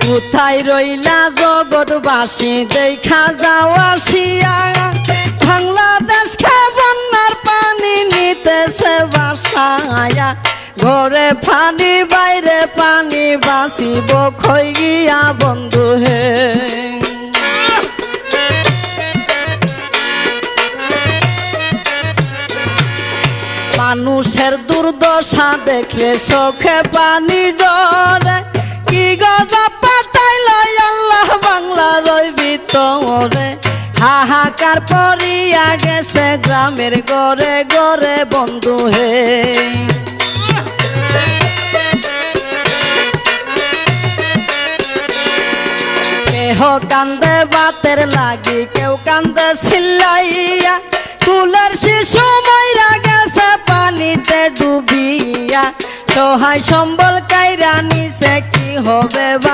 কোথায় রইলা জগৎবাসী দেখা যাও আসিয়া, বাংলাদেশকে বন্যার পানি নিতেছে বাসায়া, ঘরে পানি বাইরে পানি বাঁচিব খই গিয়া বন্ধু হে। মানুষের দুর্দশা দেখলে চোখে পানি জরে, কি গজব পাঠাইল আল্লাহ বাংলার ভিতরে, হাহাকার পড়িয়া গেছে গ্রামের ঘরে ঘরে বন্ধু হে। কেহ কান্দে বাতের লাগি, কেউ কান্দে চিল্লাইয়া, কুলের শিশু মইরা গেছে পানিতে ডুবিয়া, সহায় সম্বল কাইরা নিছে কি হবে বা